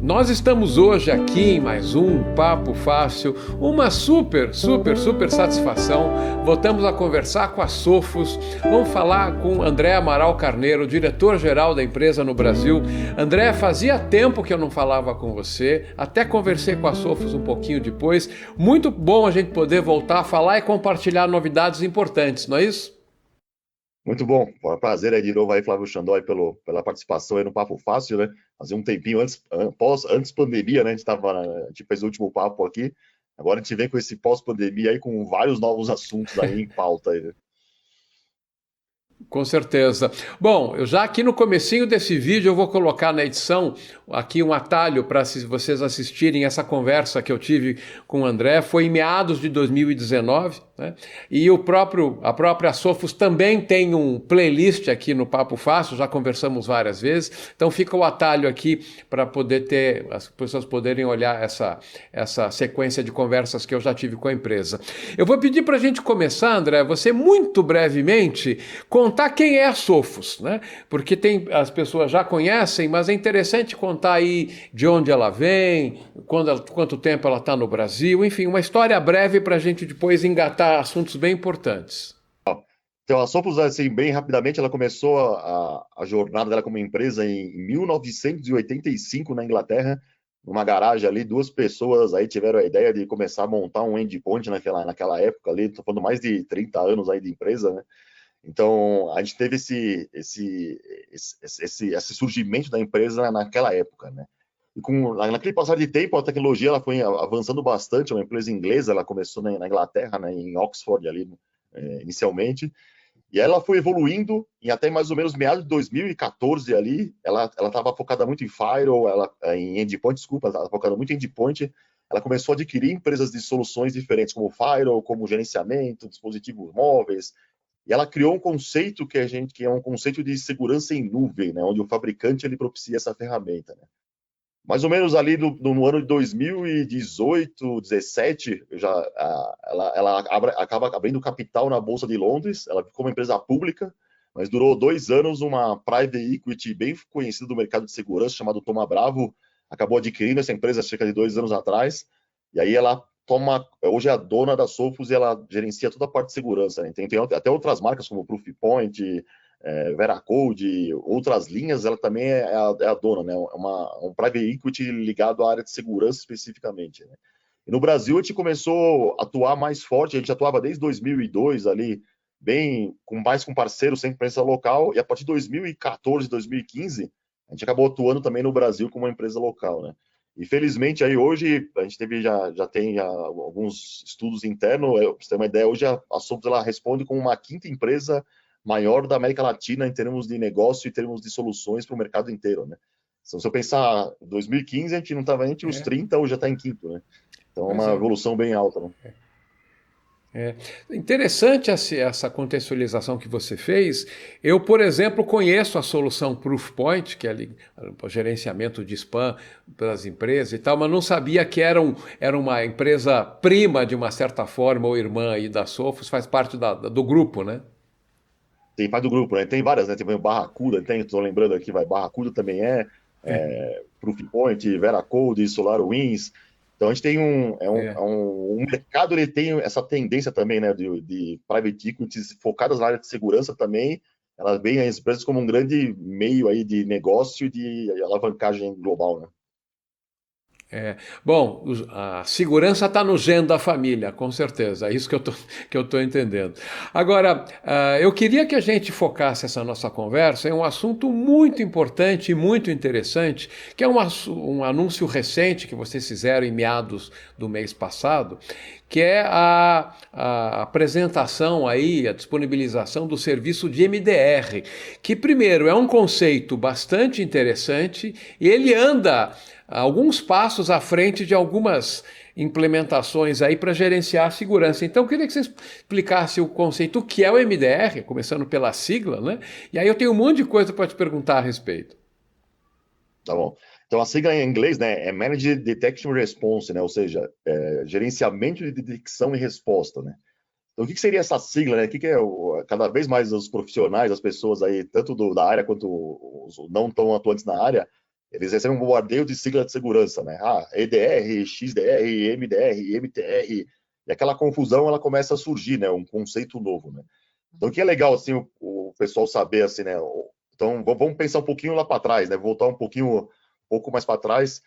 Nós estamos hoje aqui em mais um Papo Fácil, uma super satisfação. Voltamos a conversar com a Sophos, vamos falar com André Amaral Carneiro, diretor-geral da empresa no Brasil. André, fazia tempo que eu não falava com você, até conversei com a Sophos um pouquinho depois. Muito bom a gente poder voltar a falar e compartilhar novidades importantes, não é isso? Muito bom. Foi um prazer aí de novo aí, Flávio Xandói, pela participação aí no Papo Fácil, né? Fazia um tempinho antes pandemia, né? A gente fez o último papo aqui. Agora a gente vem com esse pós-pandemia aí com vários novos assuntos aí em pauta aí, né? Com certeza. Bom, eu já aqui no comecinho desse vídeo eu vou colocar na edição aqui um atalho para vocês assistirem essa conversa que eu tive com o André. Foi em meados de 2019, né? E a própria Sophos também tem um playlist aqui no Papo Fácil, já conversamos várias vezes. Então fica o atalho aqui para poder ter, as pessoas poderem olhar essa sequência de conversas que eu já tive com a empresa. Eu vou pedir para a gente começar, André, você muito brevemente contar quem é a Sophos, né? Porque as pessoas já conhecem, mas é interessante contar aí de onde ela vem, quanto tempo ela está no Brasil, enfim, uma história breve para a gente depois engatar assuntos bem importantes. Então, a Sophos, assim, bem rapidamente, ela começou a jornada dela como empresa em 1985 na Inglaterra, numa garagem ali, duas pessoas aí tiveram a ideia de começar a montar um endpoint naquela época ali, estou falando mais de 30 anos aí de empresa, né? Então, a gente teve esse surgimento da empresa naquela época, né? E naquele passar de tempo, a tecnologia ela foi avançando bastante. Uma empresa inglesa, ela começou na Inglaterra, né, em Oxford, ali, inicialmente, e ela foi evoluindo e até mais ou menos meados de 2014 ali, ela estava focada muito em firewall, em endpoint, desculpa, ela estava focada muito em endpoint. Ela começou a adquirir empresas de soluções diferentes, como firewall, como gerenciamento, dispositivos móveis, e ela criou um conceito que é um conceito de segurança em nuvem, né, onde o fabricante ele propicia essa ferramenta, né. Mais ou menos ali no ano de 2018, 17, ela acaba abrindo capital na Bolsa de Londres. Ela ficou uma empresa pública, mas durou 2 anos. Uma private equity bem conhecida do mercado de segurança, chamado Thoma Bravo, acabou adquirindo essa empresa cerca de 2 anos atrás. E aí ela hoje é a dona da Sophos e ela gerencia toda a parte de segurança, né? Tem até outras marcas como Proofpoint, Veracode, outras linhas, ela também é a dona, né? Um private equity ligado à área de segurança especificamente, né? E no Brasil a gente começou a atuar mais forte, a gente atuava desde 2002 ali, bem mais com parceiros sem presença local, e a partir de 2014, 2015, a gente acabou atuando também no Brasil como uma empresa local, né? E felizmente aí hoje a gente já tem alguns estudos internos, para você ter uma ideia, hoje a Sophos ela responde como uma quinta empresa maior da América Latina em termos de negócio e termos de soluções para o mercado inteiro, né? Então, se eu pensar, em 2015 a gente não estava entre os É, 30, hoje já está em quinto, né? Então é pois uma é. evolução bem alta, né? É interessante essa contextualização que você fez. Eu, por exemplo, conheço a solução Proofpoint, que é o gerenciamento de spam pelas empresas e tal, mas não sabia que era uma empresa prima, de uma certa forma, ou irmã aí da Sophos, faz parte do grupo, né? Tem parte do grupo, né? Tem várias, né? Tem o Barracuda, estou lembrando aqui, Barracuda também Proofpoint, Veracode, SolarWinds. Então a gente tem É. um mercado, ele tem essa tendência também, né, de private equities focadas na área de segurança também. Elas veem as empresas como um grande meio aí de negócio e de alavancagem global, né? Bom, a segurança está no gene da família, com certeza. É isso que eu tô entendendo. Agora, eu queria que a gente focasse essa nossa conversa em um assunto muito importante e muito interessante, que é um anúncio recente que vocês fizeram em meados do mês passado, que é a apresentação aí, a disponibilização do serviço de MDR, que primeiro é um conceito bastante interessante e ele anda alguns passos à frente de algumas implementações aí para gerenciar a segurança. Então, eu queria que você explicasse o conceito, o que é o MDR, começando pela sigla, né? E aí eu tenho um monte de coisa para te perguntar a respeito. Tá bom. Então a sigla em inglês, né, é Managed Detection and Response, né? Ou seja, gerenciamento de detecção e resposta, né? Então, o que seria essa sigla, né? O que é cada vez mais os profissionais, as pessoas aí, tanto da área quanto os não tão atuantes na área, eles recebem um bombardeio de sigla de segurança, né? Ah, EDR, XDR, MDR, MTR, e aquela confusão ela começa a surgir, né? Um conceito novo, né? Então, o que é legal assim o pessoal saber assim, né? Então, vamos pensar um pouquinho lá para trás, né? Voltar um pouco mais para trás.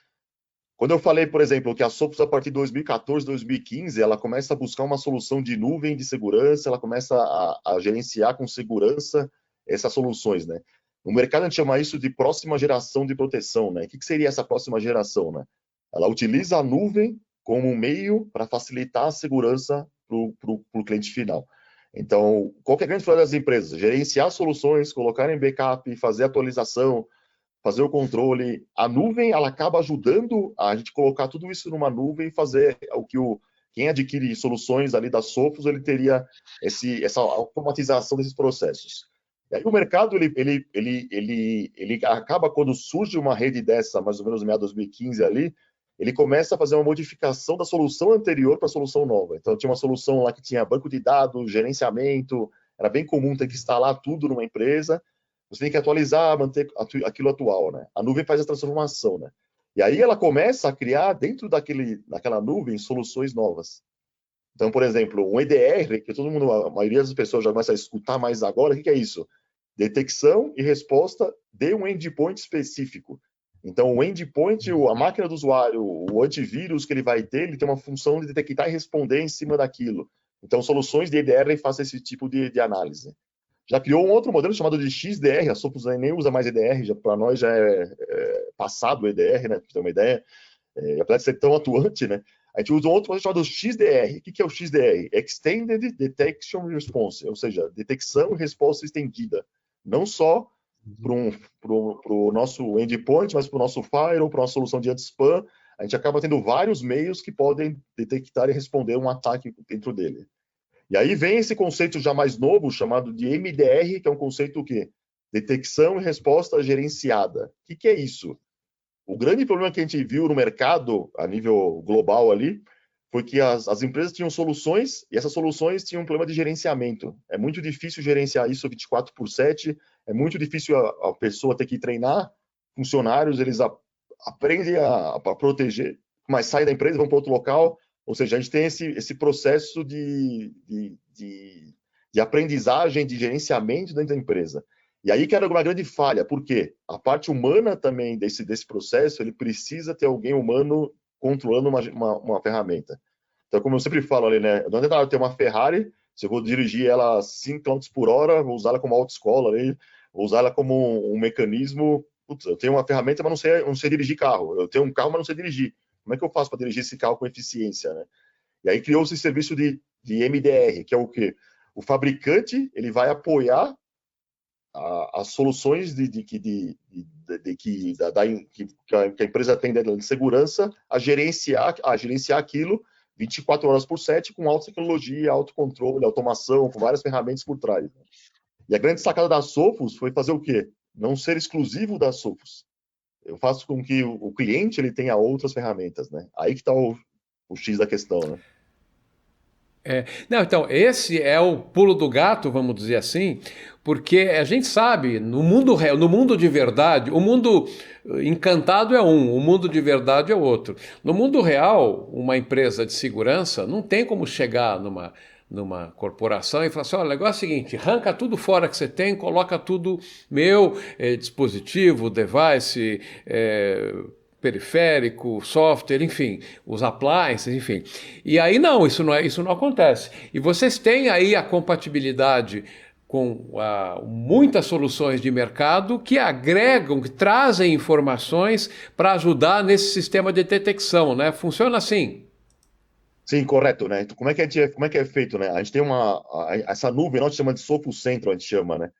Quando eu falei, por exemplo, que a Sophos, a partir de 2014, 2015, ela começa a buscar uma solução de nuvem de segurança, ela começa a gerenciar com segurança essas soluções, né? No mercado, a gente chama isso de próxima geração de proteção, né? O que seria essa próxima geração, né? Ela utiliza a nuvem como um meio para facilitar a segurança para o cliente final. Então, qual que é a grande dificuldade das empresas? Gerenciar soluções, colocar em backup, fazer atualização, fazer o controle. A nuvem, ela acaba ajudando a gente colocar tudo isso numa nuvem e fazer o que quem adquire soluções ali da Sophos, ele teria essa automatização desses processos. E aí o mercado, ele acaba, quando surge uma rede dessa, mais ou menos no meio de 2015 ali, ele começa a fazer uma modificação da solução anterior para a solução nova. Então, tinha uma solução lá que tinha banco de dados, gerenciamento, era bem comum ter que instalar tudo numa empresa, você tem que atualizar, manter aquilo atual, né? A nuvem faz a transformação, né? E aí ela começa a criar dentro daquela nuvem soluções novas. Então, por exemplo, um EDR, que todo mundo, a maioria das pessoas já começa a escutar mais agora, o que é isso? Detecção e resposta de um endpoint específico. Então, o endpoint, a máquina do usuário, o antivírus que ele vai ter, ele tem uma função de detectar e responder em cima daquilo. Então, soluções de EDR fazem esse tipo de análise. Já criou um outro modelo chamado de XDR, a Sophos nem usa mais EDR, para nós já é passado o EDR, né, para ter uma ideia, apesar de ser tão atuante, né, a gente usa um outro modelo chamado XDR. O que é o XDR? Extended Detection Response, ou seja, detecção e resposta estendida, não só para o nosso endpoint, mas para o nosso firewall, para a nossa solução de anti-spam, a gente acaba tendo vários meios que podem detectar e responder um ataque dentro dele. E aí vem esse conceito já mais novo, chamado de MDR, que é um conceito que detecção e resposta gerenciada. O que é isso? O grande problema que a gente viu no mercado, a nível global ali, foi que as empresas tinham soluções e essas soluções tinham um problema de gerenciamento. É muito difícil gerenciar isso 24/7, é muito difícil a pessoa ter que treinar funcionários, eles aprendem a proteger, mas saem da empresa, vão para outro local. Ou seja, a gente tem esse processo de aprendizagem, de gerenciamento dentro da empresa. E aí que era uma grande falha, porque a parte humana também desse processo, ele precisa ter alguém humano controlando uma ferramenta. Então, como eu sempre falo ali, né, não adianta eu ter uma Ferrari, se eu vou dirigir ela a 5 km por hora, vou usar ela como autoescola, ali, vou usar ela como um mecanismo. Putz, eu tenho uma ferramenta, mas não sei dirigir carro. Eu tenho um carro, mas não sei dirigir. Como é que eu faço para dirigir esse carro com eficiência, né? E aí criou-se esse serviço de MDR, que é o quê? O fabricante ele vai apoiar as soluções que a empresa tem de segurança a gerenciar aquilo 24 horas por 7 com alta tecnologia, autocontrole, automação, com várias ferramentas por trás. E a grande sacada da Sophos foi fazer o quê? Não ser exclusivo da Sophos. Eu faço com que o cliente ele tenha outras ferramentas, né? Aí que está o X da questão, né? Não, então, esse é o pulo do gato, vamos dizer assim, porque a gente sabe, no mundo real, no mundo de verdade, o mundo encantado é um, o mundo de verdade é outro. No mundo real, uma empresa de segurança não tem como chegar numa corporação e falar assim, olha, o negócio é o seguinte, arranca tudo fora que você tem, coloca tudo meu, dispositivo, device, periférico, software, enfim, os appliances, enfim. E aí não, isso não acontece. E vocês têm aí a compatibilidade com muitas soluções de mercado que agregam, que trazem informações para ajudar nesse sistema de detecção, né? Funciona assim. Sim, correto, né? Então, como é que é feito, né? A gente tem essa nuvem, nós chamamos de Sophos Central, a gente chama, né?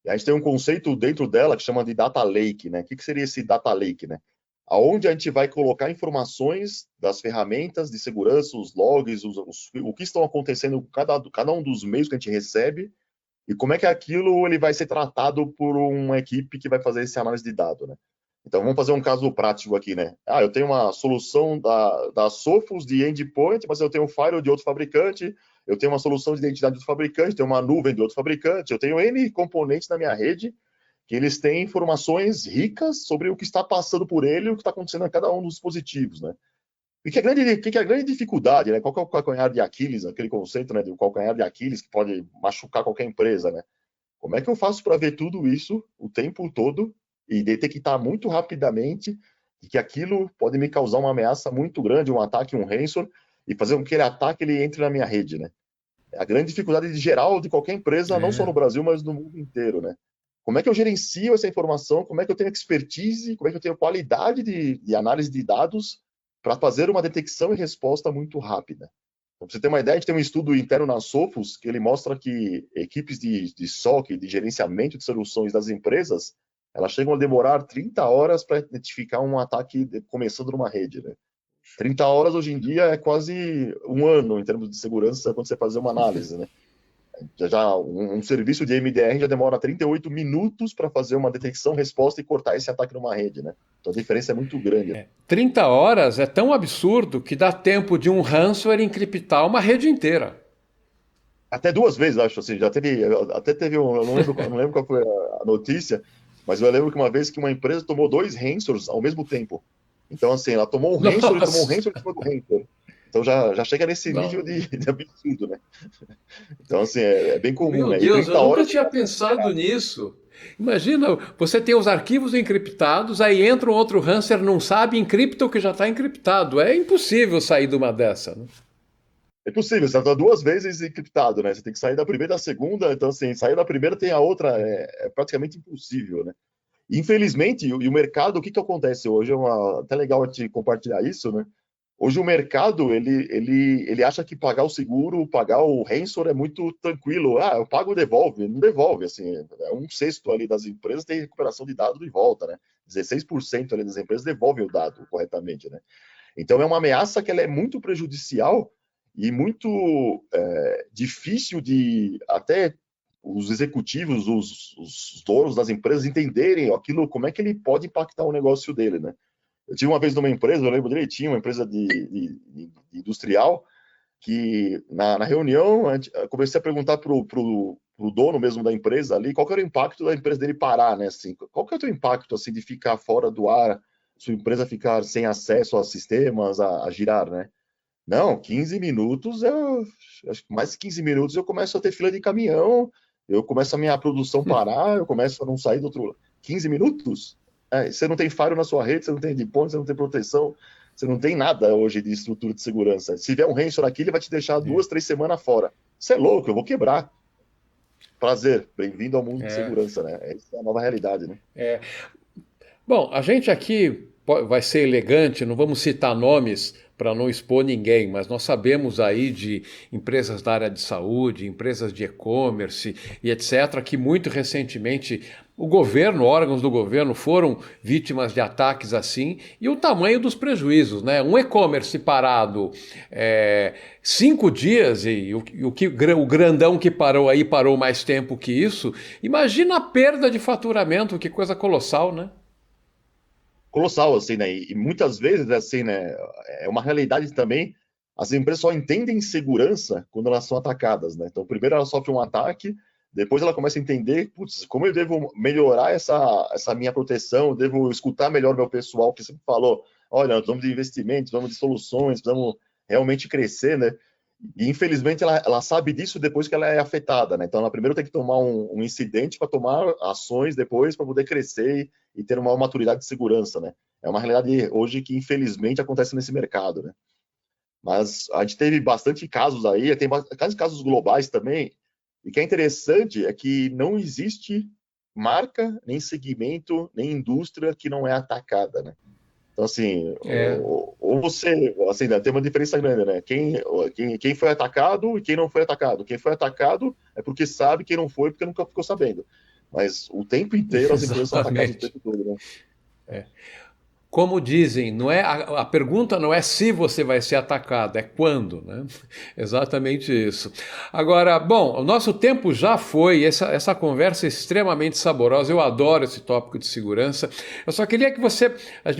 E a gente tem um conceito dentro dela que chama de Data Lake, né? O que seria esse Data Lake, né? Aonde a gente vai colocar informações das ferramentas de segurança, os logs, o que estão acontecendo com cada um dos meios que a gente recebe e como é que aquilo ele vai ser tratado por uma equipe que vai fazer essa análise de dado, né? Então, vamos fazer um caso prático aqui, né? Eu tenho uma solução da Sophos de endpoint, mas eu tenho um firewall de outro fabricante, eu tenho uma solução de identidade do fabricante, tenho uma nuvem do outro fabricante, eu tenho N componentes na minha rede que eles têm informações ricas sobre o que está passando por ele e o que está acontecendo a cada um dos dispositivos, né? E que é a grande dificuldade, né? Qual que é o calcanhar de Aquiles, aquele conceito, né, do calcanhar de Aquiles que pode machucar qualquer empresa, né? Como é que eu faço para ver tudo isso o tempo todo e detectar muito rapidamente que aquilo pode me causar uma ameaça muito grande, um ataque, um ransomware, e fazer com que aquele ataque ele entre na minha rede, né? É a grande dificuldade de geral de qualquer empresa, não só no Brasil, mas no mundo inteiro, né? Como é que eu gerencio essa informação? Como é que eu tenho expertise? Como é que eu tenho qualidade de análise de dados para fazer uma detecção e resposta muito rápida? Para você ter uma ideia, a gente tem um estudo interno na Sophos que ele mostra que equipes de SOC, de gerenciamento de soluções das empresas, elas chegam a demorar 30 horas para identificar um ataque começando numa rede, né? 30 horas hoje em dia é quase um ano em termos de segurança quando você fazer uma análise, né? Um serviço de MDR já demora 38 minutos para fazer uma detecção, resposta e cortar esse ataque numa rede, né? Então a diferença é muito grande. 30 horas é tão absurdo que dá tempo de um ransomware encriptar uma rede inteira. Até 2 vezes, acho assim, até teve eu não lembro qual foi a notícia, mas eu lembro que uma vez que uma empresa tomou 2 ransomwares ao mesmo tempo. Então, assim, ela tomou um ransomware e tomou um ransomware em cima do ransomware. Então já chega nesse nível de absurdo, né? Então, assim, é bem comum, Meu né? E Deus, eu 30 nunca horas tinha pensado nisso. Imagina, você tem os arquivos encriptados, aí entra um outro ransomware, não sabe, encripta o que já está encriptado. É impossível sair de uma dessa, né? é possível, você está 2 vezes encriptado, né? Você tem que sair da primeira e da segunda, então, assim, sair da primeira tem a outra, é praticamente impossível, né? Infelizmente, e o mercado, o que acontece hoje? Até legal te compartilhar isso, né? Hoje o mercado, ele acha que pagar o seguro, pagar o ransomware é muito tranquilo. Ah, eu pago e devolve. Não devolve, assim, é 1/6 ali das empresas tem recuperação de dado de volta, né? 16% ali das empresas devolvem o dado corretamente, né? Então é uma ameaça que ela é muito prejudicial e muito difícil de até os executivos, os donos das empresas entenderem aquilo, como é que ele pode impactar o negócio dele, né? Eu tive uma vez numa empresa, eu lembro direitinho, uma empresa de industrial, que na reunião eu comecei a perguntar pro dono mesmo da empresa ali qual que era o impacto da empresa dele parar, né? Assim, qual que é o teu impacto assim de ficar fora do ar, sua empresa ficar sem acesso a sistemas, a girar, né? Não, 15 minutos, acho que mais de 15 minutos eu começo a ter fila de caminhão, eu começo a minha produção parar, eu começo a não sair do outro. 15 minutos? Você não tem firewall na sua rede, você não tem endpoint, você não tem proteção, você não tem nada hoje de estrutura de segurança. Se vier um ransomware aqui, ele vai te deixar 2, 3 semanas fora. Você é louco, eu vou quebrar. Prazer, bem-vindo ao mundo de segurança, né? Essa é a nova realidade, né? Bom, a gente aqui vai ser elegante, não vamos citar nomes para não expor ninguém, mas nós sabemos aí de empresas da área de saúde, empresas de e-commerce e etc., que muito recentemente o governo, órgãos do governo foram vítimas de ataques assim, e o tamanho dos prejuízos, né? Um e-commerce parado 5 dias, o grandão que parou aí parou mais tempo que isso, imagina a perda de faturamento, que coisa colossal, né? Colossal, assim, né? E muitas vezes, assim, né? É uma realidade também. As empresas só entendem segurança quando elas são atacadas, né? Então, primeiro ela sofre um ataque, depois ela começa a entender, putz, como eu devo melhorar essa minha proteção, eu devo escutar melhor meu pessoal, que sempre falou, olha, nós precisamos de investimentos, precisamos de soluções, precisamos realmente crescer, né? E infelizmente ela sabe disso depois que ela é afetada, né? Então ela primeiro tem que tomar um incidente para tomar ações depois para poder crescer e ter uma maturidade de segurança, né? É uma realidade hoje que infelizmente acontece nesse mercado, né? Mas a gente teve bastante casos aí, tem casos globais também, e o que é interessante é que não existe marca, nem segmento, nem indústria que não é atacada, né? Então, assim, ou você, assim, né, tem uma diferença grande, né? Quem foi atacado e quem não foi atacado. Quem foi atacado é porque sabe, quem não foi porque nunca ficou sabendo. Mas o tempo inteiro as empresas são atacadas o Exatamente. tempo todo, né? Como dizem, não é a pergunta não é se você vai ser atacado, é quando, né? Exatamente isso. Agora, bom, o nosso tempo já foi, essa conversa é extremamente saborosa, eu adoro esse tópico de segurança. Eu só queria que você,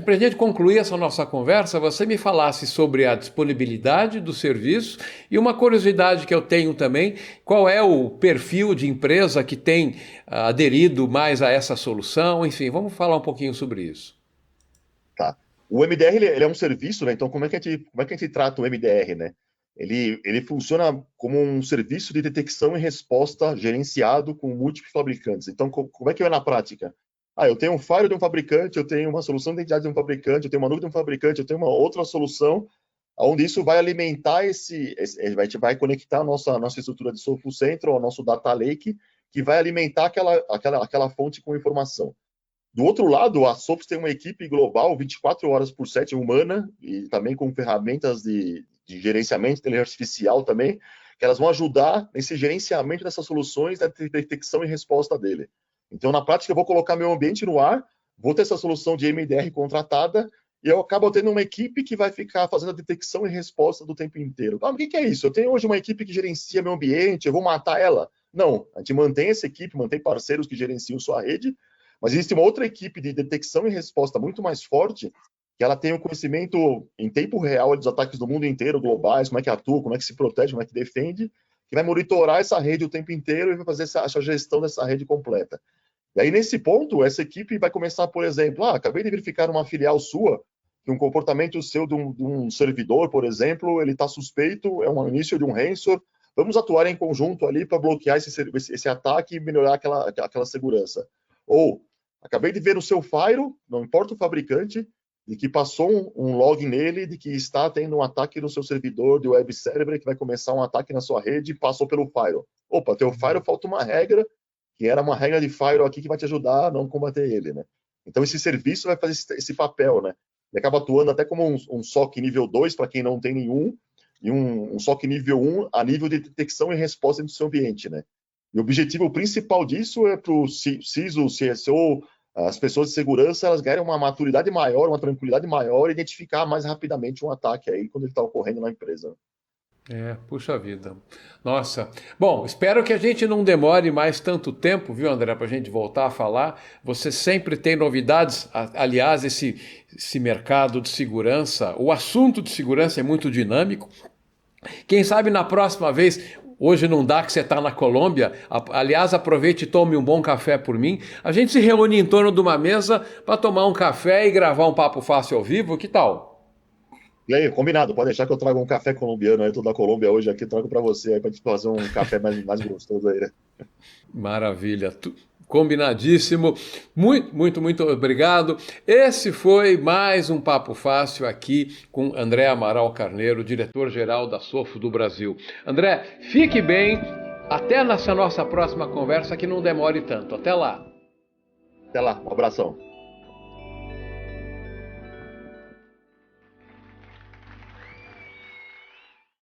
para a gente concluir essa nossa conversa, você me falasse sobre a disponibilidade do serviço e uma curiosidade que eu tenho também, qual é o perfil de empresa que tem aderido mais a essa solução, enfim, vamos falar um pouquinho sobre isso. Tá. O MDR ele é um serviço, né? Então, como é que a gente trata o MDR, né? Ele funciona como um serviço de detecção e resposta gerenciado com múltiplos fabricantes. Então, como é que é na prática? Eu tenho um firewall de um fabricante, eu tenho uma solução de identidade de um fabricante, eu tenho uma nuvem de um fabricante, eu tenho uma outra solução, onde isso vai alimentar a gente vai conectar a nossa estrutura de Sophos Central, ao nosso data lake, que vai alimentar aquela fonte com informação. Do outro lado, a Sophos tem uma equipe global 24 horas por 7 humana e também com ferramentas de gerenciamento de inteligência artificial também, que elas vão ajudar nesse gerenciamento dessas soluções, da detecção e resposta dele. Então, na prática, eu vou colocar meu ambiente no ar, vou ter essa solução de MDR contratada e eu acabo tendo uma equipe que vai ficar fazendo a detecção e resposta do tempo inteiro. O que é isso? Eu tenho hoje uma equipe que gerencia meu ambiente, eu vou matar ela? Não, a gente mantém essa equipe, mantém parceiros que gerenciam sua rede, mas existe uma outra equipe de detecção e resposta muito mais forte, que ela tem o conhecimento em tempo real dos ataques do mundo inteiro, globais, como é que atua, como é que se protege, como é que defende, que vai monitorar essa rede o tempo inteiro e vai fazer essa gestão dessa rede completa. E aí, nesse ponto, essa equipe vai começar, por exemplo, acabei de verificar uma filial sua, que um comportamento seu de um servidor, por exemplo, ele está suspeito, é um início de um ransomware, vamos atuar em conjunto ali para bloquear esse ataque e melhorar aquela segurança. Ou, acabei de ver no seu firewall, não importa o fabricante, de que passou um log nele, de que está tendo um ataque no seu servidor de web server, que vai começar um ataque na sua rede e passou pelo firewall. Opa, teu firewall falta uma regra, que era uma regra de firewall aqui que vai te ajudar a não combater ele, né? Então esse serviço vai fazer esse papel, né? Ele acaba atuando até como um SOC nível 2 para quem não tem nenhum, e um SOC nível 1 a nível de detecção e resposta do seu ambiente, né? E o objetivo principal disso é para o CISO, CSO, as pessoas de segurança, elas ganharem uma maturidade maior, uma tranquilidade maior e identificar mais rapidamente um ataque aí quando ele está ocorrendo na empresa. Puxa vida. Nossa. Bom, espero que a gente não demore mais tanto tempo, viu, André, para a gente voltar a falar. Você sempre tem novidades. Aliás, esse mercado de segurança, o assunto de segurança é muito dinâmico. Quem sabe na próxima vez, hoje não dá que você está na Colômbia, aliás, aproveite e tome um bom café por mim. A gente se reúne em torno de uma mesa para tomar um café e gravar um papo fácil ao vivo, que tal? E aí, combinado, pode deixar que eu trago um café colombiano aí, tô da Colômbia hoje aqui, trago para você aí, para gente fazer um café mais gostoso aí, né? Maravilha. Combinadíssimo. Muito, muito, muito obrigado. Esse foi mais um Papo Fácil aqui com André Amaral Carneiro, diretor-geral da Sophos do Brasil. André, fique bem. Até nessa nossa próxima conversa, que não demore tanto. Até lá. Até lá, um abração.